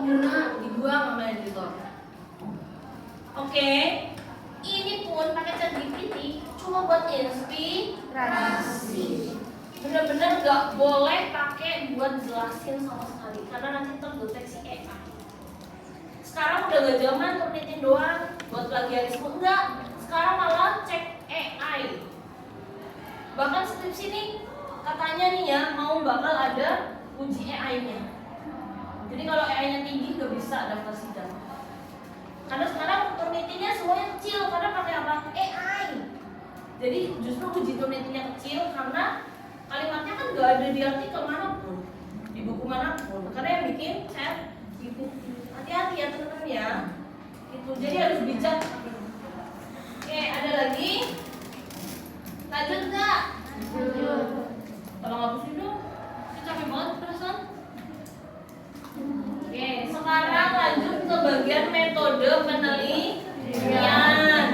guna dibuang sama editor. Oke, ini pun pakai ChatGPT cuma buat inspirasi. Bener-bener gak boleh pakai buat jelasin sama sekali karena nanti terdeteksi AI. Sekarang udah gak zaman turnitin doang buat plagiarisme, enggak. Sekarang malah cek AI. Bahkan skripsi nih katanya nih ya mau bakal ada uji AI-nya. Jadi kalau AI-nya tinggi gak bisa daftar sidang. Karena sekarang turnitinnya semuanya kecil karena pakai apa? AI. Jadi justru uji turnitinnya kecil karena kalimatnya kan gak ada di artikel manapun, di buku manapun. Karena yang bikin chat gitu. Hati-hati ya teman-teman ya. Itu jadi harus bijak. Oke, ada lagi? Lanjut nggak? Tolong hapusin dong. Ini capek banget perasaan. Oke, sekarang lanjut ke bagian metode penelitian.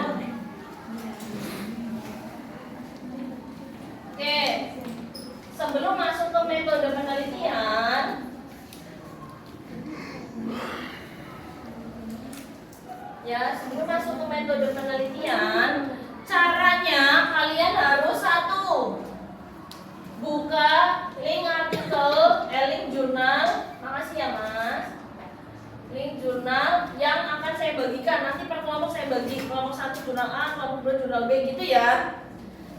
Oke, sebelum masuk ke metode penelitian, sebelum masuk ke metode penelitian, caranya kalian harus satu, buka link artikel, link jurnal, makasih ya mas, link jurnal yang akan saya bagikan nanti per kelompok saya bagi, kelompok 1 jurnal A, kelompok 2 jurnal B gitu ya.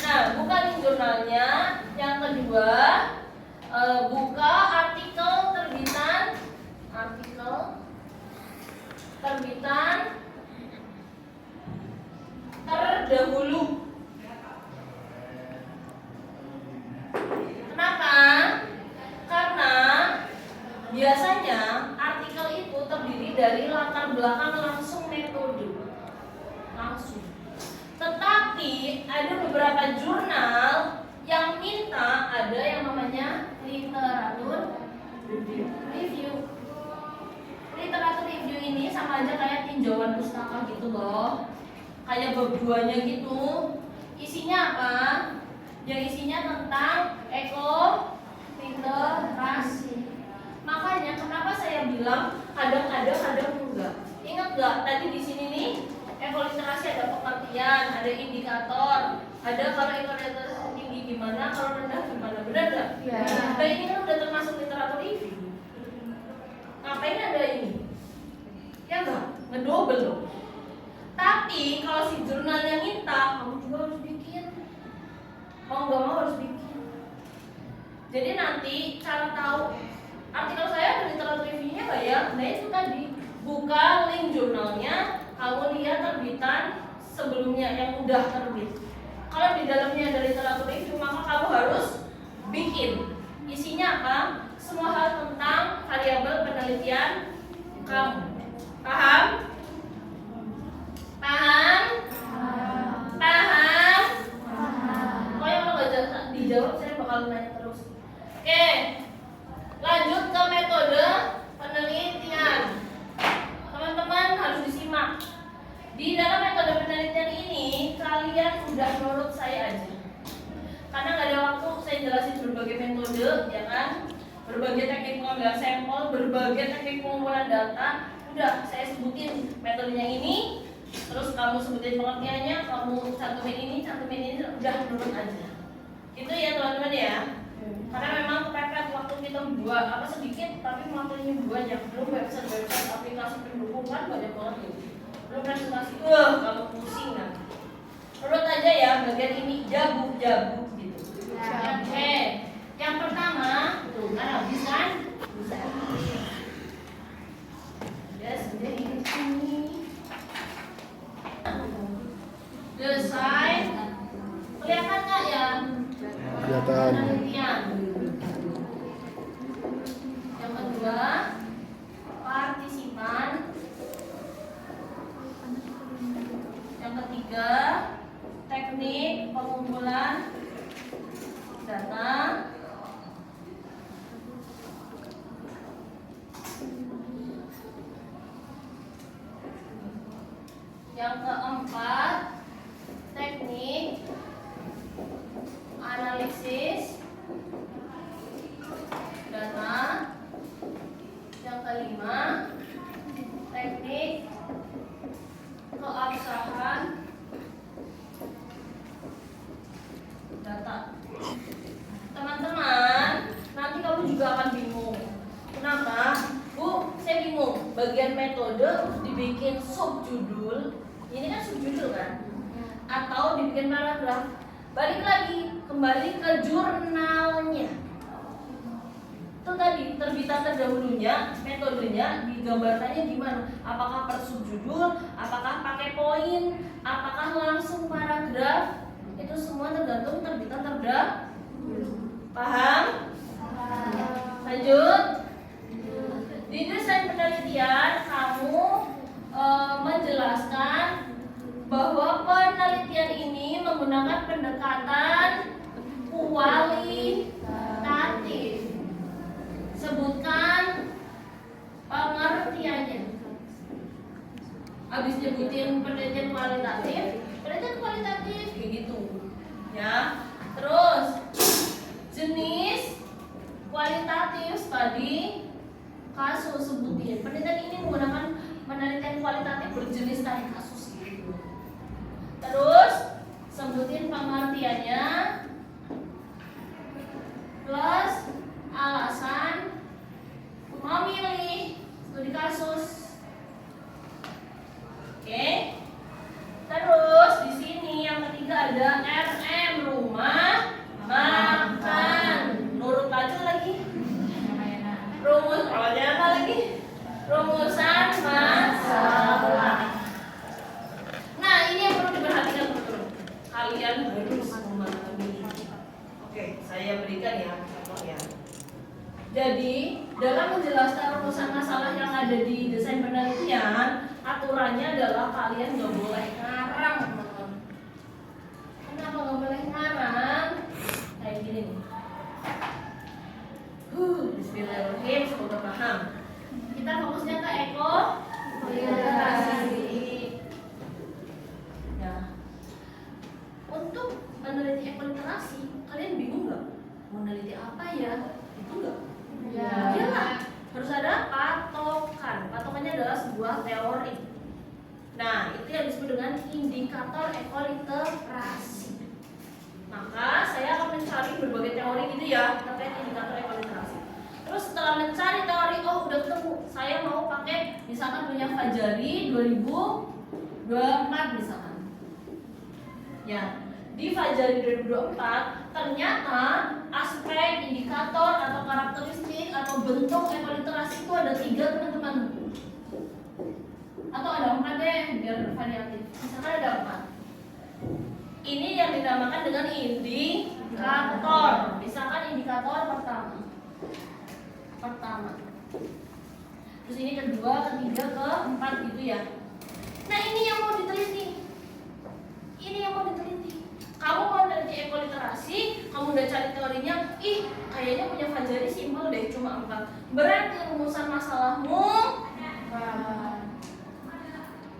Nah, buka link jurnalnya. Yang kedua, buka artikel terbitan terdahulu. Kenapa? Karena biasanya artikel itu terdiri dari latar belakang langsung metode. Langsung. Tetapi ada beberapa jurnal yang minta ada yang namanya literatur review. Literatur review ini sama aja kayak tinjauan pustaka gitu loh. Kayak bab 2-nya gitu. Isinya apa? Yang isinya tentang literasi. Makanya kenapa saya bilang kadang-kadang enggak. Ingat enggak tadi di sini nih literasi ada pengertian, ada indikator, ada kalau literasi tinggi gimana, kalau rendah gimana, benar nggak? Ya. Nah ini kan udah termasuk literatur review. Ngapain ada ini? Ya enggak? Ngedouble dong. Tapi kalau si jurnalnya minta, kamu juga harus bikin. Mau nggak mau harus bikin. Jadi nanti cara tahu artikel saya ada literatur reviewnya nggak ya? Nah itu tadi buka link jurnalnya, kamu lihat terbitan sebelumnya yang udah terbit. Kalau di dalamnya ada literatur review, maka kamu harus bikin. Isinya apa? Semua hal tentang variabel penelitian kamu. Paham? Paham? Paham? Pokoknya kalau nggak dijawab saya bakal nanya terus. Oke, lanjut ke metode penelitian. Teman-teman harus disimak. Di dalam metode penelitian ini kalian udah nurut saya aja. Karena nggak ada waktu saya jelasin berbagai metode, ya kan? Berbagai teknik pengambilan sampel, berbagai teknik pengumpulan data. Udah saya sebutin metodenya ini. Terus kamu sebutin pengertiannya, kamu cantumin ini, udah nurut aja. Gitu ya teman-teman ya. Karena memang kepepet waktu kita buat apa sedikit, tapi materinya banyak. Belum website aplikasi pendukung kan banyak banget gitu. Belum presentasi, kamu pusing kan. Nurut aja ya, bagian ini jabu gitu. Oke, yang pertama, tuh kan habis kan? Bisa. Sudah ini. Desain kelihatan nggak ya? Kelihatan. Penelitian. Yang kedua, partisipan. Yang ketiga, teknik pengumpulan data. Yang keempat, teknik analisis data. Yang kelima, bagian metode untuk dibikin subjudul. Ini kan subjudul kan? Atau dibikin paragraf. Balik lagi, kembali ke jurnalnya. Itu tadi terbitan terdahulunya, metodenya digambarkannya gimana? Apakah per subjudul, apakah pakai poin, apakah langsung paragraf? Itu semua tergantung terbitan terdahulu. Paham? Lanjut. Di desain penelitian kamu menjelaskan bahwa penelitian ini menggunakan pendekatan kualitatif. Sebutkan pengertiannya. Habis nyebutin penelitian kualitatif kayak gitu. Ya. Terus jenis kualitatif tadi kasus sebutin. Penelitian ini menggunakan penelitian kualitatif berjenis tadi kasus gitu. Terus sebutin pengertiannya plus alasan memilih studi kasus. Oke. Terus di sini yang ketiga ada RM rumah makan. Nurut aja lagi. Rumus awalnya apa lagi? Rumusan masalah. Nah, ini yang perlu diperhatikan betul. Kalian harus memahami. Oke, saya berikan ya contohnya. Jadi, dalam menjelaskan rumusan masalah yang ada di desain penelitian, aturannya adalah kalian nggak boleh ngarang, teman-teman. Kenapa nggak boleh ngarang? Kayak gini nih. Bismillahirrahmanirrahim, semoga paham. Kita fokusnya ke literasi. Ya. Untuk meneliti literasi, kalian bingung nggak? Mau meneliti apa ya? Itu nggak? Ya. Iyalah, harus ada patokan. Patokannya adalah sebuah teori. Nah, itu yang disebut dengan indikator ekoliterasi. Maka saya akan mencari berbagai teori gitu ya terkait indikator ekoliterasi. Terus setelah mencari teori, oh udah ketemu, saya mau pakai misalkan punya Fajari 2024 misalkan. Ya, di Fajari 2024 ternyata aspek, indikator atau karakteristik atau bentuk ekoliterasi itu ada 3 teman-teman. Atau ada 4 deh biar variatif. Misalkan ada 4. Ini yang dinamakan dengan indikator. Misalkan indikator pertama. Terus ini kedua, ketiga, keempat gitu ya. Nah, ini yang mau diteliti. Kamu mau meneliti ekoliterasi, kamu udah cari teorinya, kayaknya punya Fajari simpel deh, cuma 4. Berarti rumusan masalahmu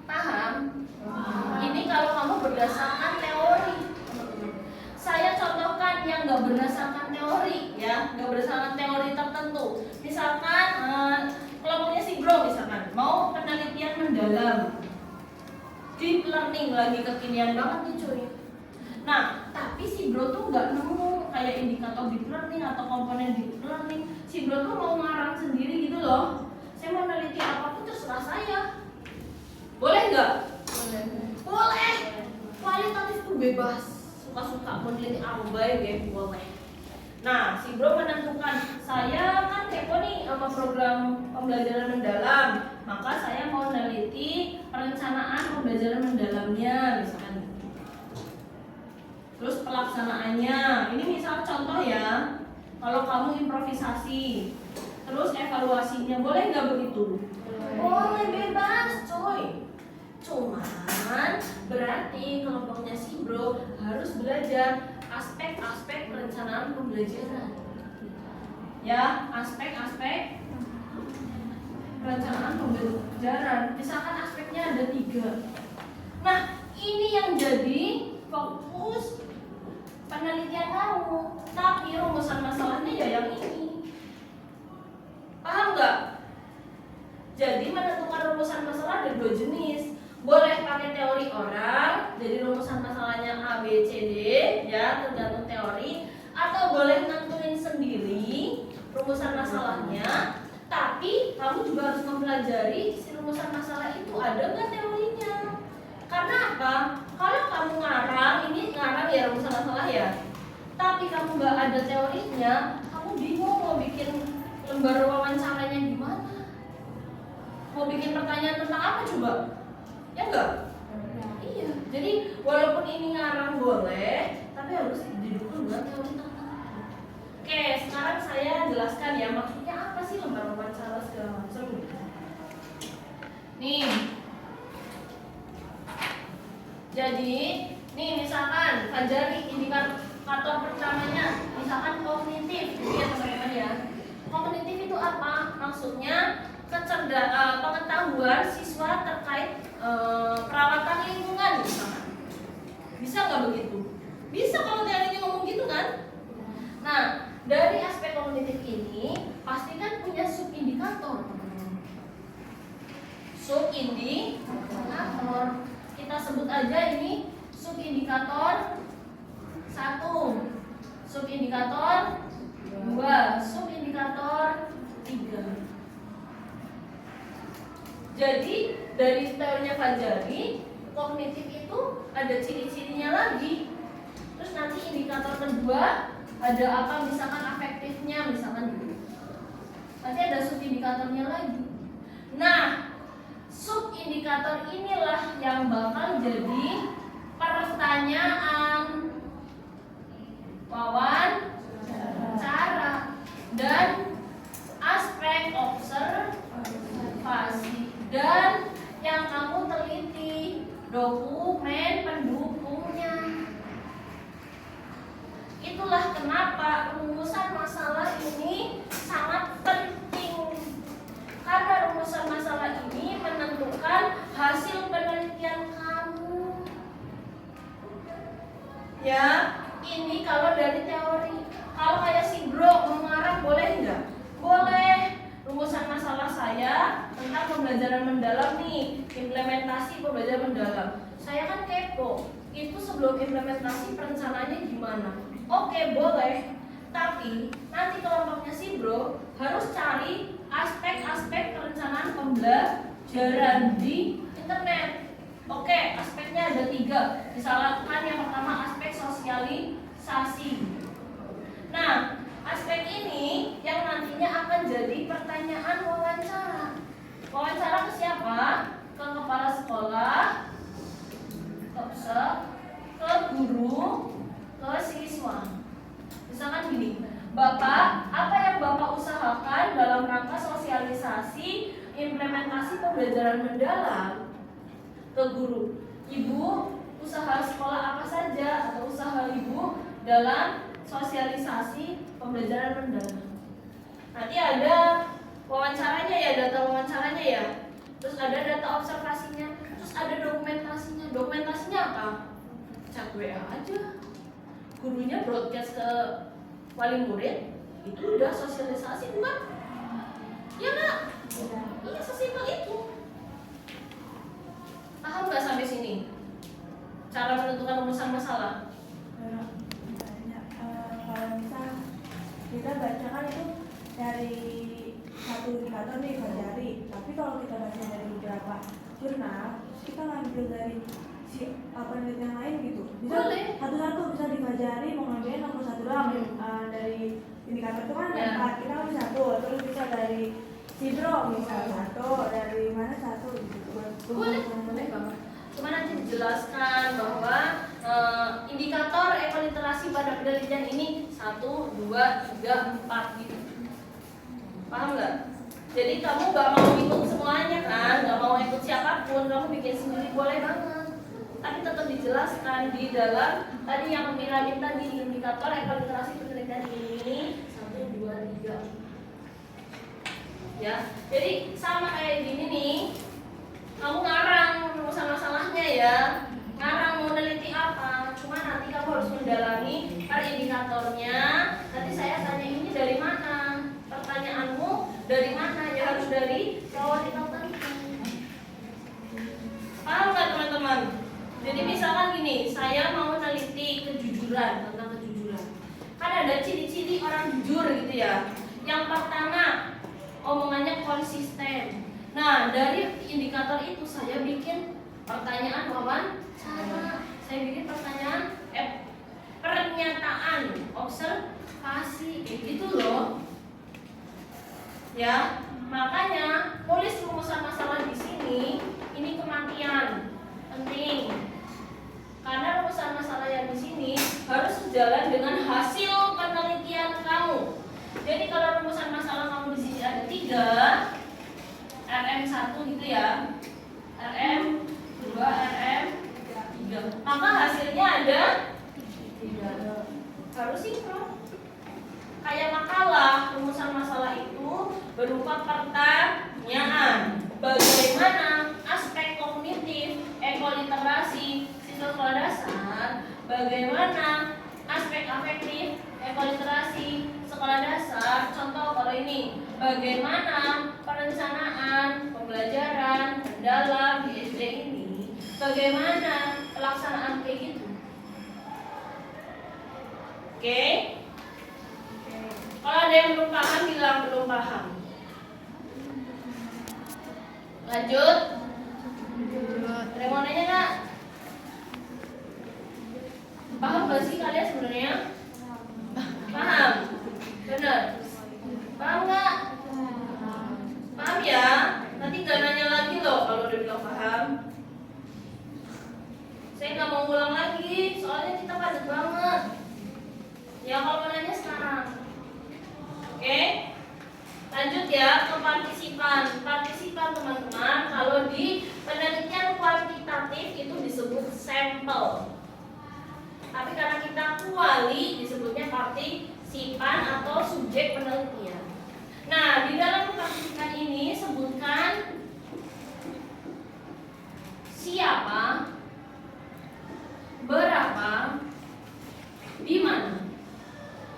paham? Ini kalau kamu berdasarkan teori. Saya contohkan yang nggak berdasarkan teori, ya, nggak berdasarkan teori tertentu. Misalkan kelompoknya si Bro misalkan mau penelitian mendalam, deep learning lagi kekinian banget nih cuy. Nah, tapi si Bro tuh nggak nemu kayak indikator deep learning atau komponen deep learning. Si Bro tuh mau ngarang sendiri gitu loh. Saya mau meneliti apapun terserah saya. Boleh nggak? Boleh. Kualitatif tuh bebas. Suka-suka meneliti abai ya boleh. Nah, si Bro menentukan saya kan kepo nih sama program pembelajaran mendalam, maka saya mau meneliti perencanaan pembelajaran mendalamnya misalkan. Terus pelaksanaannya, ini misal contoh ya, kalau kamu improvisasi, terus evaluasinya boleh nggak begitu? Boleh, bebas coy. Cuman berarti kelompoknya si Bro harus belajar aspek-aspek perencanaan pembelajaran. Ya, aspek-aspek perencanaan pembelajaran. Misalkan aspeknya ada 3. Nah, ini yang jadi fokus penelitian kamu. Tapi rumusan masalahnya ya yang ini. Paham nggak? Jadi menentukan rumusan masalah ada 2 jenis. Boleh pakai teori orang, jadi rumusan masalahnya A, B, C, D, ya tergantung teori. Atau boleh nentuin sendiri rumusan masalahnya, tapi kamu juga harus mempelajari pelajari si rumusan masalah itu ada nggak teorinya. Karena apa? Kalau kamu ngarang, ini ngarang ya rumusan masalah ya, tapi kamu nggak ada teorinya, kamu bingung mau bikin lembar wawancaranya gimana, mau bikin pertanyaan tentang apa coba? Ya enggak? Iya. Jadi walaupun ini ngarang boleh, tapi harus didukung dengan teori tertentu. Oke, sekarang saya jelaskan ya maksudnya apa sih lembar wawancara segala macam. Nih. Jadi, nih misalkan Fajari indikator pertamanya, misalkan kognitif, ya teman-teman ya. Kognitif itu apa? Maksudnya pengetahuan siswa terkait perawatan lingkungan misalkan. Bisa nggak begitu? Bisa kalau teorinya ngomong gitu kan? Nah, dari aspek kognitif ini pasti kan punya subindikator. Subindikator. Kita sebut aja ini subindikator 1, subindikator 2, subindikator 3. Jadi dari teorinya Fajari, kognitif itu ada ciri-cirinya lagi. Terus nanti indikator kedua ada apa, misalkan afektifnya, misalkan gitu. Nanti ada subindikatornya lagi. Nah, subindikator inilah yang bakal jadi pertanyaan wawancara dan aspek observasi dan yang kamu teliti dokumen pendukungnya. Itulah kenapa rumusan masalah ini sangat penting, karena rumusan masalah ini menentukan hasil penelitian kamu. Ya, ini kalau dari teori. Kalau kayak si bro mengarang boleh nggak? Boleh. Rumusan masalah saya tentang pembelajaran mendalam nih, implementasi pembelajaran mendalam. Saya kan kepo, itu sebelum implementasi perencanaannya gimana? Oke, boleh. Tapi nanti kelompoknya si bro harus cari aspek-aspek perencanaan pembelajaran di internet. Oke, aspeknya ada 3. Misalkan yang pertama aspek sosialisasi. Nah, aspek ini yang nantinya akan jadi pertanyaan wawancara. Wawancara ke siapa? Ke kepala sekolah, ke guru, ke siswa. Misalkan gini, Bapak, apa yang Bapak usahakan dalam rangka sosialisasi implementasi pembelajaran mendalam? Ke guru, Ibu, usaha sekolah apa saja atau usaha Ibu dalam sosialisasi pembelajaran mendalam? Nanti ada wawancaranya ya, data wawancaranya ya. Terus ada data observasinya, terus ada dokumentasinya. Dokumentasinya apa? Chat WA aja. Gurunya broadcast ke wali murid, itu udah sosialisasi bukan? Ya nggak? Iya, sesimpel itu. Paham nggak sampai sini? Cara menentukan rumusan masalah? Kalau misal kita baca kan itu dari satu indikator nih Fajari, tapi kalau kita baca dari beberapa jurnal, kita ngambil dari penelitian lain gitu. Bisa satu-satu bisa dipelajari, mau ngambilin nomor satu doang dari indikator itu kan ada 4, kita ambil satu, terus bisa dari Sidro misal satu, dari mana satu gitu. Boleh banget. Cuma nanti dijelaskan bahwa indikator ekoliterasi pada penelitian ini 1, 2, 3, 4 gitu. Paham nggak? Jadi kamu nggak mau ikut semuanya kan, nggak mau ikut siapapun, kamu bikin sendiri boleh banget. Tapi tetap dijelaskan di dalam tadi yang Mira minta di indikator ekoliterasi penelitian ini 1, 2, 3. Ya, jadi sama kayak gini nih. Kamu ngarang rumusan masalahnya ya, ngarang mau neliti apa, cuma nanti kamu harus mendalami per indikatornya. Nanti saya tanya ini dari mana, pertanyaanmu dari mana, ya harus dari teori tertentu. Paham nggak teman-teman? Jadi misalkan gini, saya mau neliti kejujuran, tentang kejujuran. Kan ada ciri-ciri orang jujur gitu ya. Yang pertama, omongannya konsisten. Nah, dari indikator itu saya bikin pertanyaan wawancara. Saya bikin pertanyaan pernyataan observasi kayak gitu loh. Ya, makanya tulis rumusan masalah di sini ini kematian penting. Karena rumusan masalah yang di sini harus sejalan dengan hasil penelitian kamu. Jadi kalau rumusan masalah kamu di sini ada 3, RM1 gitu ya, RM2, RM3, maka hasilnya ada 3. Harus sinkron. Kayak makalah, rumusan masalah itu berupa pertanyaan. Bagaimana aspek kognitif, ekoliterasi siswa sekolah dasar? Bagaimana aspek afektif, ekoliterasi sekolah dasar? Contoh kalau ini, bagaimana perencanaan pembelajaran mendalam di SD ini? Bagaimana pelaksanaan kayak gitu? Oke? Kalau ada yang belum paham, bilang belum paham. Lanjut. Ada yang mau nanya nggak? Paham nggak sih kalian sebenarnya? Paham? Benar? Paham nggak? Paham ya? Nanti nggak nanya lagi loh kalau udah bilang paham. Saya nggak mau ulang lagi, soalnya kita padat banget. Ya kalau mau nanya sekarang. Oke? Lanjut ya ke partisipan. Partisipan teman-teman, kalau di penelitian kuantitatif itu disebut sampel. Tapi karena kita kuali disebutnya partisipan atau subjek penelitian. Nah, di dalam partisipan ini sebutkan siapa, berapa, di mana.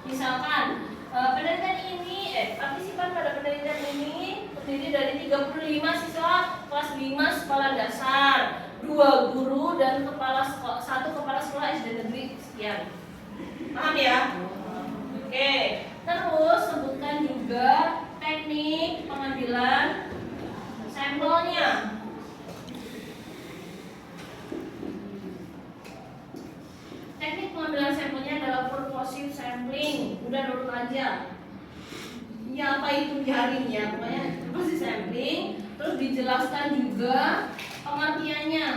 Misalkan penelitian ini, partisipan pada penelitian ini terdiri dari 35 siswa kelas 5 sekolah dasar, 2 guru dan 1 kepala sekolah SD negeri sekian. Paham ya? Oke. Terus sebutkan juga teknik pengambilan sampelnya. Teknik pengambilan sampelnya adalah purposive sampling. Udah nurut aja. Ya apa itu biarinnya, pokoknya purposive sampling. Terus dijelaskan juga pengertiannya.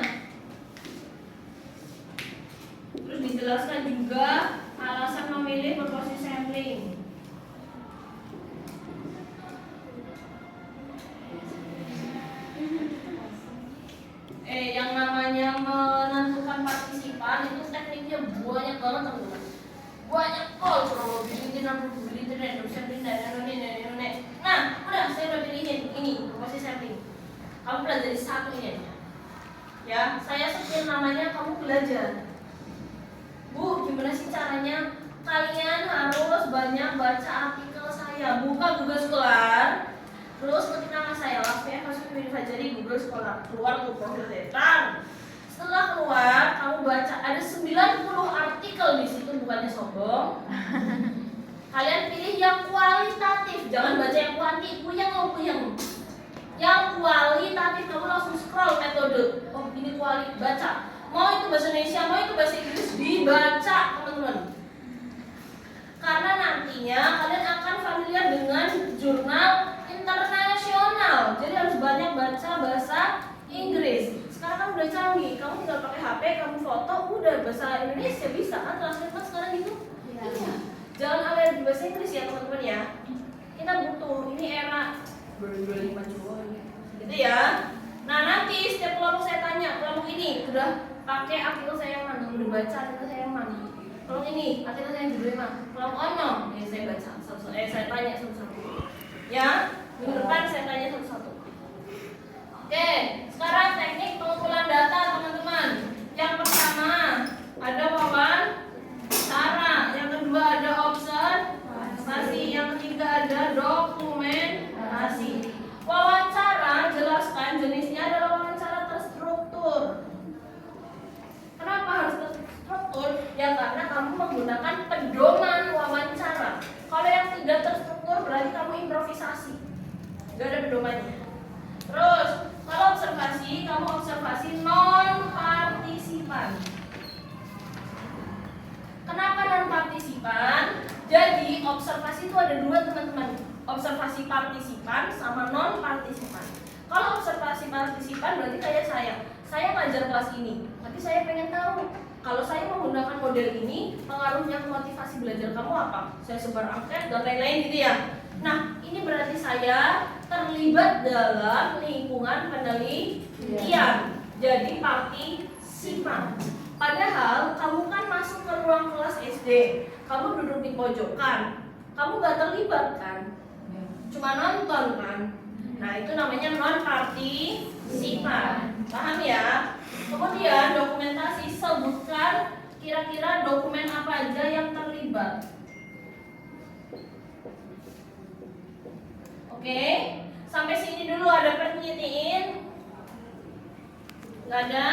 Terus dijelaskan juga alasan memilih purposive sampling. Yang namanya menentukan partisipan itu tekniknya banyak banget teman-teman. Banyak kalau bikin Nah, udah saya udah pilihin ini purposive sampling. Kamu pelajari satu ini aja. Ya, saya sebutin namanya, kamu belajar. Bu, gimana sih caranya? Kalian harus banyak baca artikel saya. Buka Google Scholar. Terus ketik nama saya, Lasmia Fasumi Fajari, Google Scholar. Keluar tuh profil saya. Setelah keluar, kamu baca ada 90 artikel di situ, bukannya sombong. Kalian pilih yang kualitatif, jangan baca yang kuanti, puyeng. Yang kualitatif kamu langsung scroll metode. Oh, ini kuali, baca. Mau itu bahasa Indonesia, mau itu bahasa Inggris, dibaca teman-teman. Karena nantinya kalian akan familiar dengan jurnal internasional. Jadi harus banyak baca bahasa Inggris. Sekarang kamu udah canggih, kamu tinggal pakai HP, kamu foto, udah bahasa Indonesia bisa kan? Translate kan sekarang gitu? Iya. Jangan alergi bahasa Inggris ya teman-teman ya. Kita butuh, ini era 2025 juga gitu ya. Nah nanti setiap kelompok saya tanya, kelompok ini udah pakai artikel saya yang mana, udah baca artikel saya yang mana. Kelompok ini artikel saya yang judulnya mana, kelompok ono, ini saya baca, saya tanya satu-satu. Ya, minggu depan saya tanya satu-satu. Oke, sekarang teknik pengumpulan data teman-teman. Yang pertama ada wawancara, yang kedua ada observasi, yang ketiga ada dokumentasi. Wawancara, jelaskan jenisnya adalah wawancara terstruktur. Kenapa harus terstruktur? Ya karena kamu menggunakan pedoman wawancara. Kalau yang tidak terstruktur berarti kamu improvisasi, gak ada pedomannya. Terus kamu observasi non partisipan. Kenapa non partisipan? Jadi observasi itu ada dua teman-teman, observasi partisipan sama non partisipan. Kalau observasi partisipan berarti kayak saya ngajar kelas ini, tapi saya pengen tahu kalau saya menggunakan model ini pengaruhnya ke motivasi belajar kamu apa? Saya sebar angket dan lain-lain gitu ya. Nah, ini berarti saya terlibat dalam lingkungan penelitian. Jadi partisipan. Padahal kamu kan masuk ke ruang kelas SD, kamu duduk di pojokan, kamu gak terlibat kan? Cuma nonton kan? Nah itu namanya non partisipan. Paham ya? Kemudian dokumentasi, sebutkan kira-kira dokumen apa aja yang terlibat. Oke, sampai sini dulu ada penyitiin? Gak ada?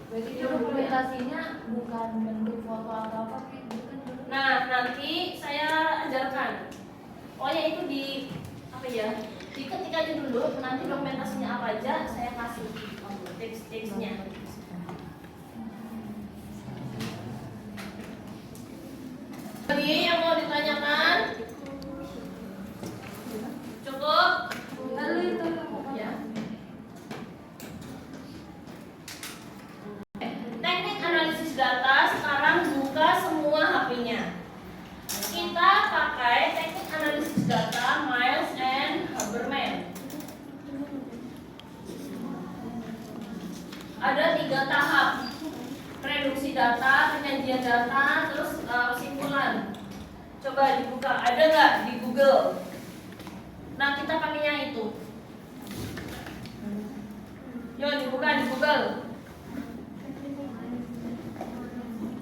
Berarti dokumentasinya bukan bentuk foto atau apa gitu kan? Nah, nanti saya ajarkan. Pokoknya itu di apa ya? Diketik aja dulu. Nanti dokumentasinya apa aja saya kasih tips-tipsnya. Lagi yang mau ditanyakan? Cukup? Lalu itu Ya. Teknik analisis data sekarang buka semua HP-nya. Kita pakai teknik analisis data Miles and Haberman. Ada 3 tahap: reduksi data, penyajian data, terus kesimpulan. Coba dibuka, ada nggak di Google? Nah kita pakainya itu. Yuk dibuka di Google.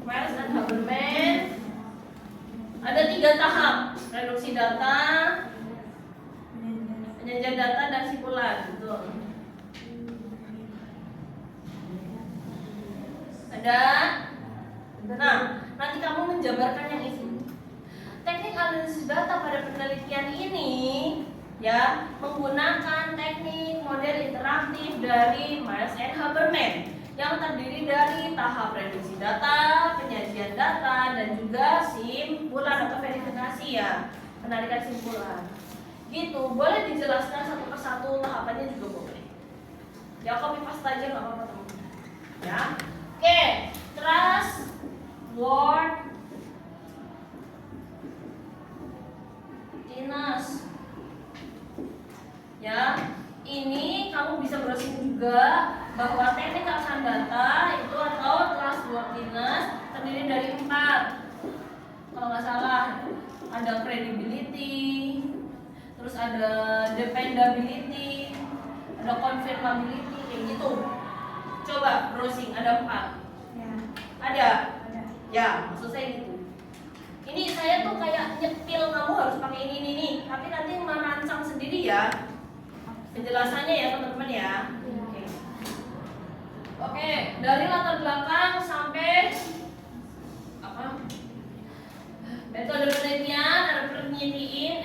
Miles and Haberman. Ada 3 tahap: reduksi data, penyajian data, dan simpulan. Betul. Ada? Nah, nanti kamu menjabarkan yang itu. Teknik analisis data pada penelitian ini ya menggunakan teknik model interaktif dari Miles and Haberman yang terdiri dari tahap reduksi data, penyajian data, dan juga simpulan atau verifikasi ya, penarikan simpulan. Gitu, boleh dijelaskan satu persatu tahapannya juga boleh. Ya copy paste aja nggak apa-apa teman-teman. Ya, oke, trust, word, Dinas. Ya, ini kamu bisa browsing juga bahwa teknik alasan data itu atau trustworthiness terdiri dari 4. Kalau nggak salah, ada credibility, terus ada dependability, ada confirmability, kayak gitu. Coba browsing, ada 4. Ya. Ada? Ada. Ya, maksud saya gitu. Ini saya tuh kayak nyepil kamu harus pakai ini, tapi nanti merancang sendiri ya. Penjelasannya ya teman-teman ya. Oke, dari latar belakang sampai apa? Metode penelitian, ada penelitian,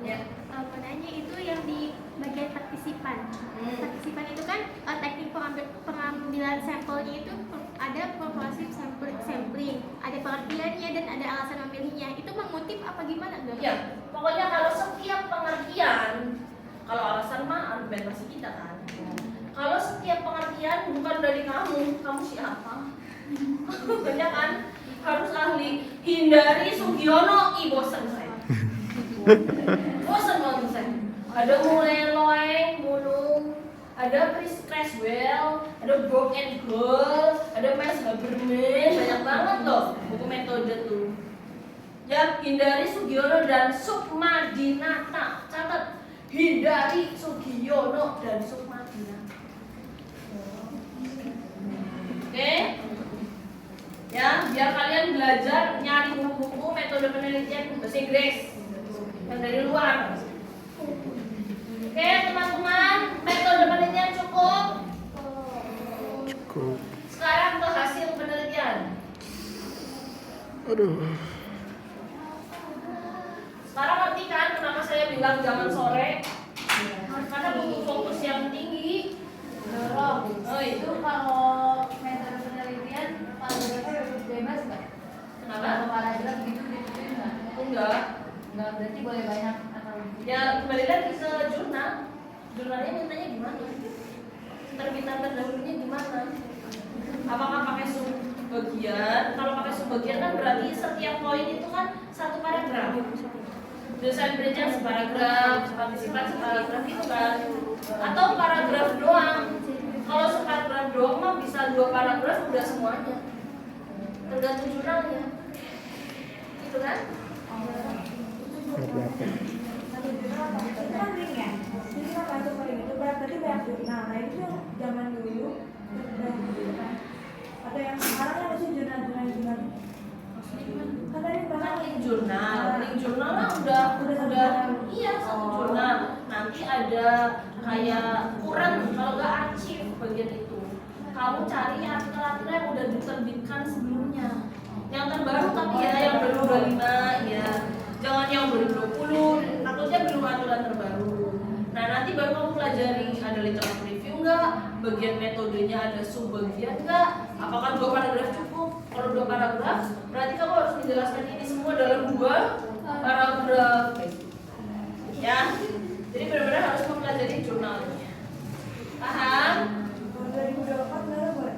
ya. Pertanyaannya itu yang di bagian partisipan. Partisipan itu kan teknik pengambilan sampelnya itu ada persuasive sampling, ada pengertiannya dan ada alasan memilihnya. Itu mengutip apa gimana enggak? Ya, pokoknya kalau setiap pengertian, kalau alasan mah argumentasi kita kan. Kalau setiap pengertian bukan dari kamu siapa? Ya kan? Harus ahli. Hindari Sugiono, bosen saya. Bosen banget saya. Ada Muleloeng, Mulung, ada Chris Creswell, ada Brock and Gold, ada Miles Haberman, banyak banget loh buku metode tuh. Ya, hindari Sugiono dan Sukmadinata. Catat, hindari Sugiono dan Sukmadinata. Oke? Ya, biar kalian belajar nyari buku-buku metode penelitian bahasa Inggris yang dari luar. Oke, teman-teman, metode penelitian cukup? Cukup. Sekarang ke hasil penelitian. Aduh. Sekarang ngerti kan kenapa saya bilang jangan sore? karena butuh fokus yang tinggi. Dorong. Oh, Itu kalau metode penelitian paragrafnya bebas nggak? Kenapa? Kalau paragraf gitu ditentuin nggak? Enggak. Nggak, berarti boleh banyak atau Ya kembali lagi ke jurnal. Jurnalnya mintanya gimana? Terbitan terdahulunya gimana? Apakah pakai subbagian? Kalau pakai subbagian kan berarti setiap poin itu kan satu paragraf. Desain bridge separagraf, partisipan separagraf gitu kan? Atau paragraf doang? Kalau separagraf doang mah bisa 2 paragraf udah semuanya. Tergantung jurnalnya. Gitu kan? Satu jurnal apa? Itu kan ring ya. Jadi kan masuk ke ring itu berarti banyak jurnal. Nah itu yang zaman dulu ada yang sekarang kan masih jurnal-jurnal gimana? Kan tadi Kan bahkan link jurnal lah udah iya satu jurnal. Nanti ada kayak ukuran kalau nggak arsip bagian itu. Kamu cari artikel-artikel yang udah diterbitkan sebelumnya. Yang terbaru tapi ya yang 2025 ya. Jangan yang 2020, takutnya belum aturan terbaru. Nah nanti baru kamu pelajari ada literatur review nggak, bagian metodenya ada subbagian nggak, apakah 2 paragraf cukup? Kalau 2 paragraf berarti kamu harus menjelaskan ini semua dalam 2 paragraf. Ya, jadi benar-benar harus mempelajari jurnalnya. Paham? 2024 baru buat.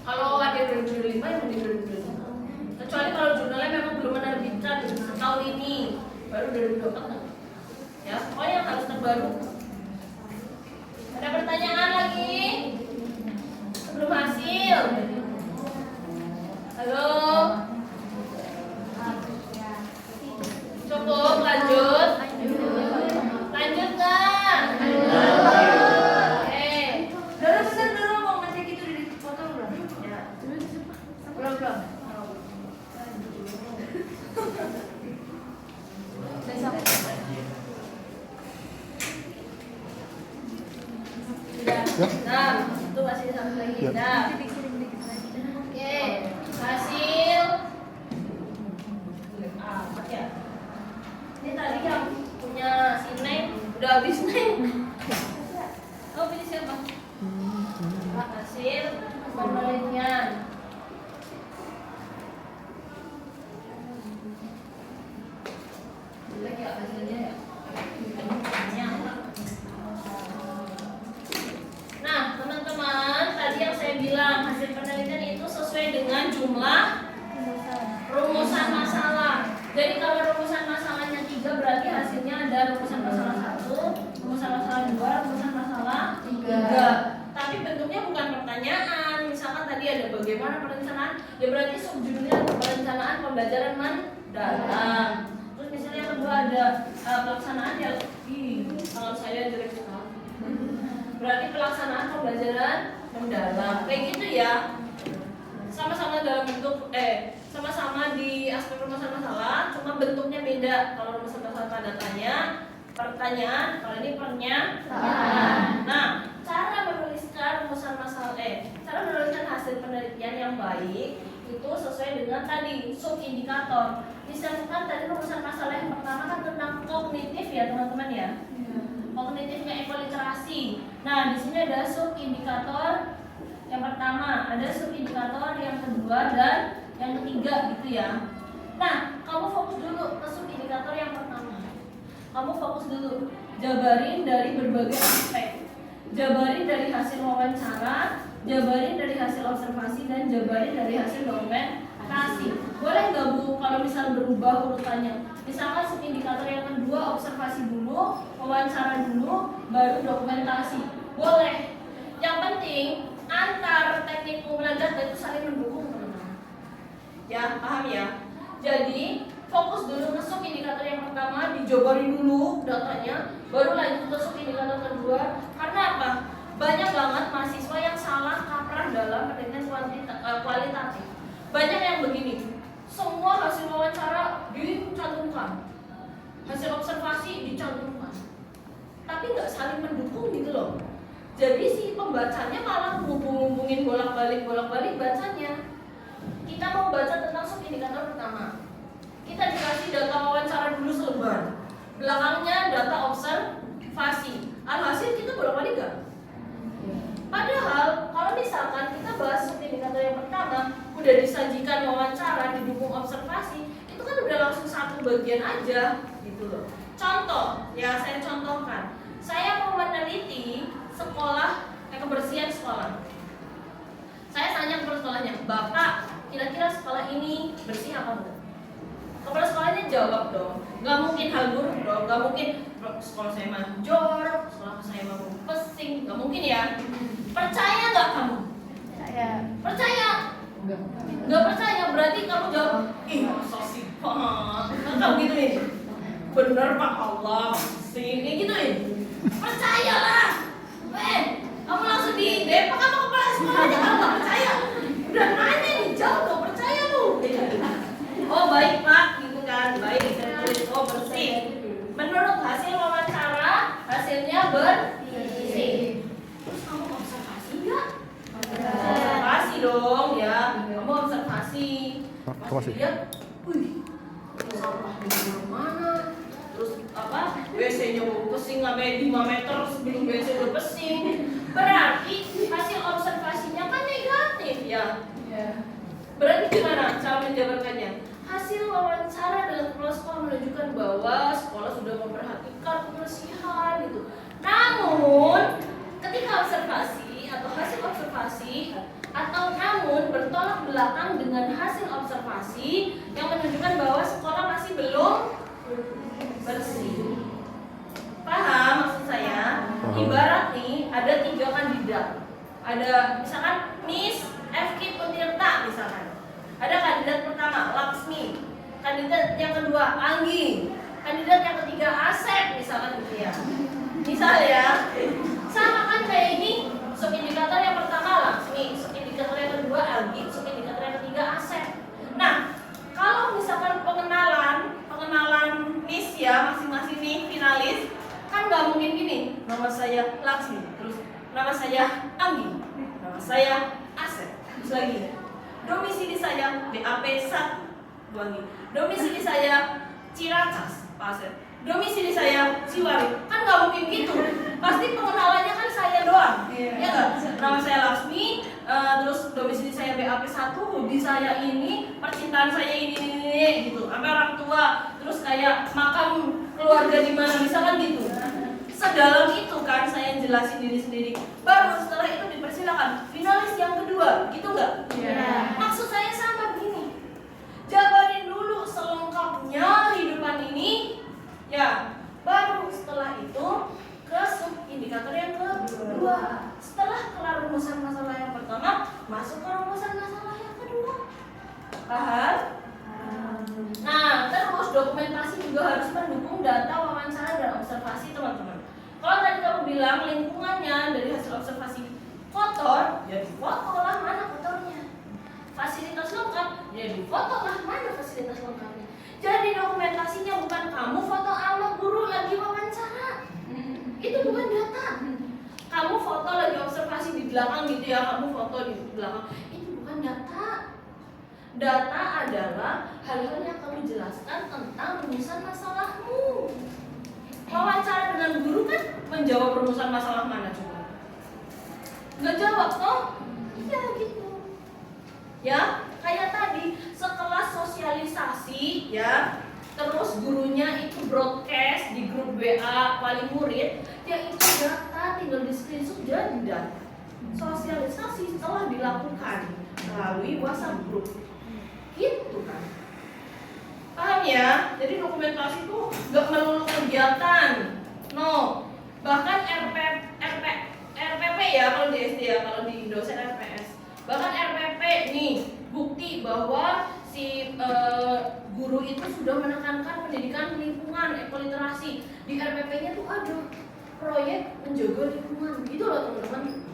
Kalau ada 2025 yang mending 2025. Kecuali kalau jurnalnya memang belum menerbitkan tahun ini, baru 2024 ya, pokoknya yang harus terbaru. Ada pertanyaan lagi? Sebelum hasil? Halo? Cukup, lanjut? Lanjut nggak? Oke. Dorong bener dorong mau ngecek itu dipotong belum? Ya. Belum. Besok. Sudah. Nah, itu masih satu lagi. Nah. Oke. Hasil. Apa ya? Ini tadi yang punya si Neng udah habis Neng. Oh, pilih siapa? Hasil penelitian. Jelek ya hasilnya ya? Nah, teman-teman, tadi yang saya bilang hasil penelitian itu sesuai dengan jumlah rumusan masalah. Jadi kalau rumusan masalahnya 3 berarti hasilnya ada rumusan masalah 1, rumusan masalah 2, rumusan masalah 3. Tapi bentuknya bukan pertanyaan. Misalkan tadi ada bagaimana perencanaan, ya berarti subjudulnya perencanaan pembelajaran mendalam. Terus misalnya yang kedua ada pelaksanaan ya, kalau saya jelek sekali. Berarti pelaksanaan pembelajaran mendalam. Kayak gitu ya. Sama-sama dalam bentuk sama-sama di aspek rumusan masalah, cuma bentuknya beda. Kalau rumusan masalah tanda tanya, pertanyaan, kalau ini pernyataan. Nah, cara menuliskan rumusan masalah cara menuliskan hasil penelitian yang baik itu sesuai dengan tadi subindikator. Misalkan tadi rumusan masalah yang pertama kan tentang kognitif ya, teman-teman ya. Kognitifnya ekoliterasi. Nah, di sini ada subindikator yang pertama, ada subindikator yang kedua dan yang ketiga gitu ya. Nah, kamu fokus dulu ke subindikator yang pertama. Kamu fokus dulu, jabarin dari berbagai aspek. Jabarin dari hasil wawancara, jabarin dari hasil observasi, dan jabarin dari hasil dokumentasi. Boleh nggak Bu kalau misal berubah urutannya? Misalkan subindikator yang kedua observasi dulu, wawancara dulu, baru dokumentasi. Boleh. Yang penting antar teknik pengumpulan data itu saling mendukung, teman-teman. Ya, paham ya? Jadi fokus dulu ke subindikator yang pertama, dijabarin dulu datanya, baru lanjut ke subindikator kedua. Karena apa? Banyak banget mahasiswa yang salah kaprah dalam penelitian kualitatif. Banyak yang begini, semua hasil wawancara dicantumkan, hasil observasi dicantumkan, tapi nggak saling mendukung gitu loh. Jadi si pembacanya malah ngumpul-ngumpulin bolak-balik bacanya. Kita mau baca tentang subindikator pertama. Kita dikasih data wawancara dulu selebar, belakangnya data observasi. Alhasil udah disajikan wawancara didukung observasi, itu kan udah langsung satu bagian aja gitu loh. Contoh, ya saya contohkan. Saya mau meneliti sekolah, kebersihan sekolah. Saya tanya ke sekolahnya, Bapak, kira-kira sekolah ini bersih apa enggak? Kepala sekolahnya jawab dong, nggak mungkin hal buruk dong, nggak mungkin sekolah saya mah jorok, sekolah saya mah pesing, nggak mungkin ya. Percaya nggak kamu? Percaya? Nggak percaya, berarti kamu jawab, ih masa sih Pak? Kamu gituin, bener Pak Allah sih, kayak gituin. Percayalah, kamu langsung di depak sama kepala sekolahnya kalau nggak percaya. Udah nanya nih, jawab dong, percaya lu. Oh baik Pak, gitu kan, baik saya tulis, oh bersih. Menurut hasil wawancara, hasilnya bersih. Terus kamu observasi nggak? Observasi dong ya, kamu observasi. Pas lihat, wih, sampah di mana? Terus apa? WC-nya pesing sampai 5 meter sebelum WC udah pesing. Berarti hasil observasinya kan negatif ya. Berarti gimana cara menjabarkannya? Hasil wawancara dengan kepala sekolah menunjukkan bahwa sekolah sudah memperhatikan kebersihan gitu. Namun, ketika observasi atau hasil observasi atau namun bertolak belakang dengan hasil observasi yang menunjukkan bahwa sekolah masih belum bersih. Paham maksud saya? Ibarat nih ada 3 kandidat. Ada misalkan Miss F.K. Puntirta misalkan. Ada kandidat pertama Laksmi, kandidat yang kedua Anggi, kandidat yang ketiga Asep misalkan gitu ya. Misal ya, sama kan kayak ini. Subindikator yang pertama Laksmi, subindikator yang kedua Anggi, subindikator yang ketiga Asep. Nah, kalau misalkan pengenalan Miss ya masing-masing nih finalis, kan nggak mungkin gini. Nama saya Laksmi, terus nama saya Anggi, nama saya Asep, terus lagi. Domisili saya BAP 1 lagi. Domisili saya Ciracas, Pak Asep. Domisili saya Ciwari. Kan nggak mungkin gitu. Pasti pengenalannya kan saya doang. Ya nggak? Nama saya Laksmi, terus domisili saya BAP 1, hobi saya ini, percintaan saya ini gitu. Sampai orang tua, terus kayak makam keluarga di mana misalkan gitu. Sedalam itu kan saya jelasin diri sendiri. Baru setelah itu dipersilakan finalis yang kedua, gitu nggak? Maksud saya sama begini. Jabarin dulu selengkapnya kehidupan ini, ya. Baru setelah itu ke subindikator yang kedua. Setelah kelar rumusan masalah yang pertama, masuk ke rumusan masalah yang kedua. Paham? Nah, terus dokumentasi juga harus mendukung data wawancara dan observasi teman-teman. Kalau tadi kamu bilang lingkungannya dari hasil observasi kotor, ya difoto lah mana kotornya. Fasilitas lengkap, ya difoto lah mana fasilitas lengkapnya. Jadi dokumentasinya bukan kamu foto sama guru lagi wawancara. Itu bukan data. Kamu foto lagi observasi di belakang gitu ya, kamu foto di belakang. Itu bukan data. Data adalah hal-hal yang kamu jelaskan tentang rumusan masalahmu. Wawancara dengan guru kan menjawab rumusan masalah mana coba? Nggak jawab toh? Iya gitu. Ya, kayak tadi sekelas sosialisasi ya, terus gurunya itu broadcast di grup WA wali murid, ya itu data tinggal di screenshot jadi data. Sosialisasi telah dilakukan melalui WhatsApp group. Gitu kan. Paham ya? Jadi dokumentasi itu nggak melulu kegiatan, no. Bahkan RPP ya kalau di SD ya, kalau di dosen RPS. Bahkan RPP nih bukti bahwa si guru itu sudah menekankan pendidikan lingkungan, ekoliterasi. Di RPP-nya tuh ada proyek menjaga lingkungan, gitu loh teman-teman.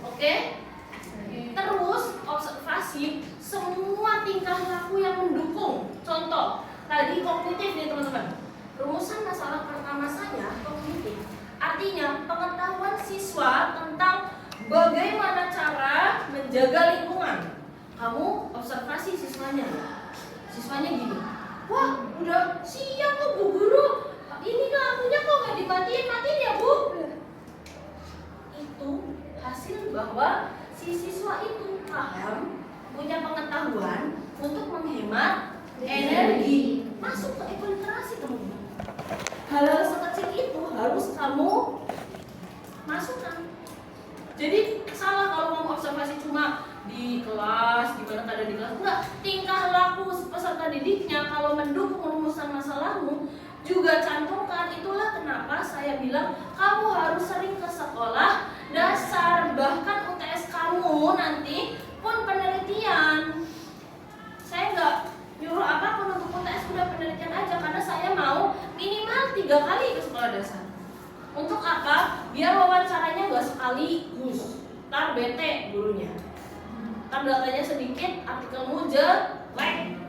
Oke? Terus observasi semua tingkah laku yang mendukung. Contoh, tadi kognitif nih teman-teman. Rumusan masalah pertama saya kognitif. Artinya pengetahuan siswa tentang bagaimana cara menjaga lingkungan. Kamu observasi siswanya. Siswanya gini. Wah, udah siang kok Bu Guru. Ini lampunya kok nggak dimatiin ya Bu? Itu hasil bahwa si siswa itu paham harus kamu masukkan. Jadi salah kalau kamu observasi cuma di kelas, gimana keadaan di kelas. Enggak, tingkah laku peserta didiknya kalau mendukung rumusan masalahmu juga cantumkan. Itulah kenapa saya bilang kamu harus sering ke sekolah dasar, bahkan UTS kamu nanti pun penelitian. Saya nggak nyuruh apapun untuk UTS, udah penelitian aja, karena saya mau minimal 3 kali ke sekolah dasar. Untuk apa? Biar wawancaranya nggak sekaligus, ntar bete gurunya, ntar datanya sedikit, artikelmu jelek.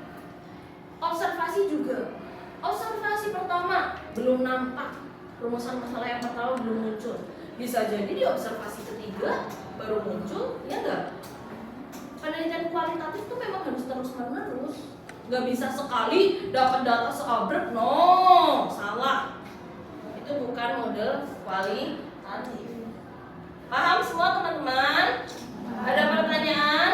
Observasi juga. Observasi pertama belum nampak, rumusan masalah yang pertama belum muncul. Bisa jadi di observasi ketiga baru muncul, ya enggak? Penelitian kualitatif itu memang harus terus-menerus. Nggak bisa sekali dapat data seabrek, no, salah. Itu bukan model kualitatif. Paham semua teman-teman? Ada pertanyaan?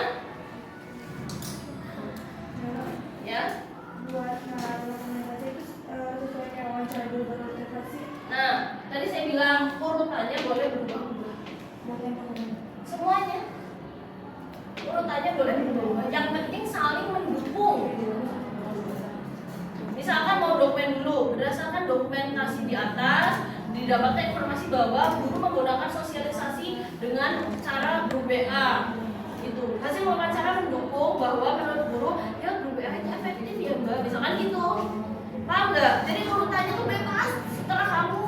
Ya? Buat rekomendasi itu sesuai kayak wawancara dulu baru observasi. Nah, tadi saya bilang urutannya boleh berubah-ubah. Boleh teman-teman. Semuanya urutannya boleh berubah-ubah. Yang penting saling mendukung. Misalkan mau dokumen dulu, berdasarkan dokumentasi di atas didapatkan informasi bahwa guru menggunakan sosialisasi dengan cara grup BA. Gitu. Hasil wawancara mendukung bahwa menurut guru ya grup BA itu efektif ya Mbak. Misalkan gitu. Paham nggak? Jadi urutannya tuh bebas setelah kamu.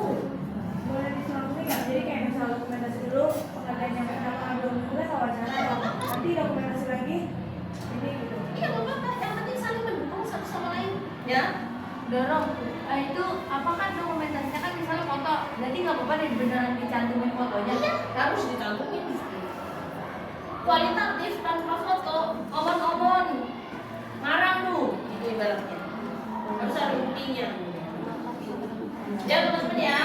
Boleh disuruh nggak? Jadi kayak misal dokumentasi dulu, pengertian yang pertama belum mulai wawancara, nanti dokumentasi lagi, ini gitu. Iya, apa-apa. Yang penting saling mendukung satu sama lain. Ya. Dorong. Itu apa kan dokumentasinya kan misalnya foto, jadi nggak apa-apa deh beneran dicantumin fotonya. Iya, harus dicantumin. Kualitatif tanpa foto, omon-omon, ngarang lu, gitu ibaratnya. Harus ada buktinya. Ya teman-teman ya.